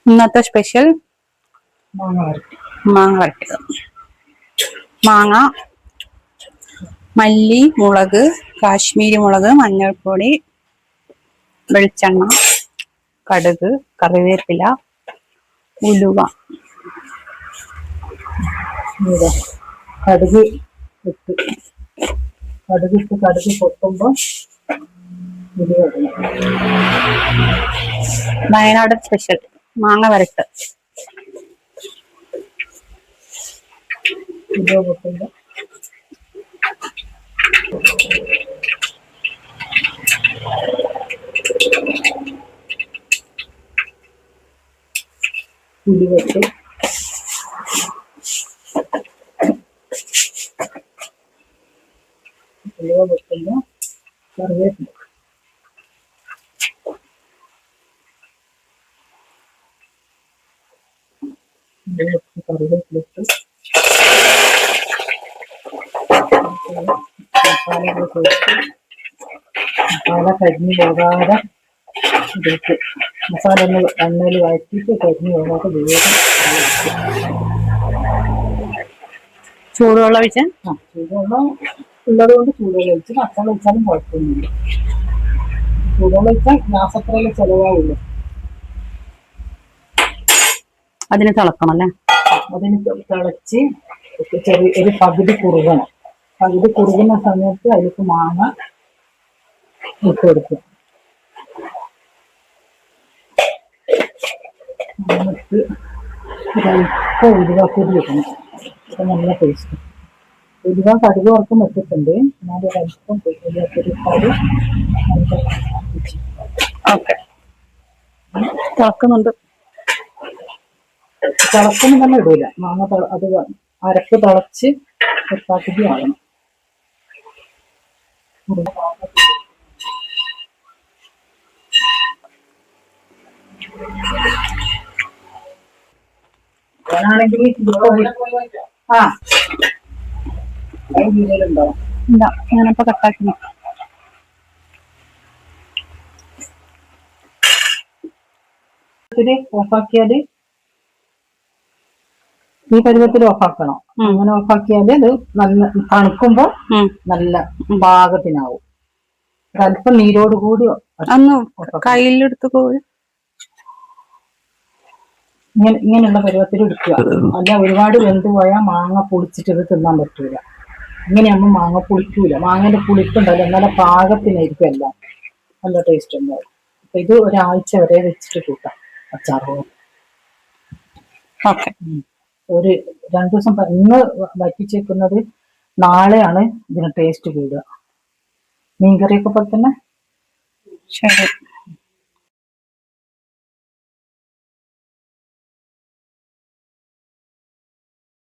ഇന്നത്തെ സ്പെഷ്യൽ മാങ്ങ വരട്ടിയത്. മാങ്ങ, മല്ലി, മുളക്, കാശ്മീരി മുളക്, മഞ്ഞൾപ്പൊടി, വെളിച്ചെണ്ണ, കടുക്, കറിവേപ്പില, ഉലുവ. കടുക് ഇട്ട് കടുക് പൊട്ടുമ്പോ വയനാട് സ്പെഷ്യൽ മാങ്ങ വരട്ട്. ഉലുവ പൊട്ടുമ്പോ ഉലുവട്ട് ഉലുവ പൊട്ടുമ്പോ കറിവേപ്പില കറിവേപ്പിലിട്ട് മസാല കരിഞ്ഞു പോകാതെ ഇതിലേക്ക് മസാല ഒന്ന് എണ്ണയിൽ വഴറ്റിയിട്ട് കരിഞ്ഞു പോകാതെ വേഗം ചൂടുവെള്ളം ഒഴിച്ച് ചൂടുവെള്ളം ഉള്ളത് കൊണ്ട് ചൂടുവെള്ളം ഒഴിച്ച് മസാല ഒഴിച്ചാലും കുഴപ്പമൊന്നുമില്ല. ചൂടുവെള്ളം ഒഴിച്ചാൽ ഗ്യാസ് അത്രയല്ലേ ചെലവാവുള്ളൂ. അതിന് തിളക്കണം അല്ലേ? അതിന് തിളച്ച് ഒരു പകുതി കുറുകണം. പകുതി കുറുകുന്ന സമയത്ത് അതിലേക്ക് മാങ്ങ ഇട്ട് കൊടുക്കും. എന്നിട്ട് ഒരൽപ്പം ഉലുവപ്പൊടി വെക്കണം. അപ്പം നല്ല ടേസ്റ്റ്. ഉലുവ കടുക് വറുക്കും വെച്ചിട്ടുണ്ട്. എന്നാലും ഒരൽപ്പം ഉലുവപ്പൊടി ഇട്ടാൽ ഓക്കെ. തിളക്കുന്നുണ്ട്. തിളക്കൊന്നും തന്നെ ഇടൂല. മാങ്ങ അത് അരപ്പ് തിളച്ച് പകുതി ആകണം. ഞാനാണെങ്കിൽ വീടുണ്ടാവും. എന്താ ഞാനപ്പോ കട്ടാക്കുന്നു. ഓഫാക്കിയാല് ഈ പരുവത്തിൽ ഓഫാക്കണം. അങ്ങനെ ഓഫാക്കിയാല് അത് നല്ല തണുക്കുമ്പോ നല്ല പാകത്തിനാവും. അല്പം നീരോട് കൂടി കയ്യിലെടുത്ത് പോയി ഇങ്ങനെയുള്ള പരുവത്തിൽ എടുക്കുക. അല്ല ഒരുപാട് വെന്ത് പോയാൽ മാങ്ങ പൊളിച്ചിട്ട് ഇത് തിന്നാൻ പറ്റൂല. ഇങ്ങനെയാകുമ്പോൾ മാങ്ങ പുളിക്കൂല. മാങ്ങന്റെ പുളിപ്പുണ്ടല്ലോ നല്ല പാകത്തിനായിരിക്കും എല്ലാം. നല്ല ടേസ്റ്റ് ഉണ്ടാവും. അപ്പൊ ഇത് ഒരാഴ്ച വരെ വെച്ചിട്ട് കൂട്ടാം അച്ചാറ്. ഓക്കെ. ഒരു 2 ദിവസം ഇന്ന് വറ്റിച്ചേക്കുന്നത് നാളെയാണ് ഇതിന് ടേസ്റ്റ് കൂടുക. മീൻകറിയൊക്കെ പോലെ തന്നെ. ശരി.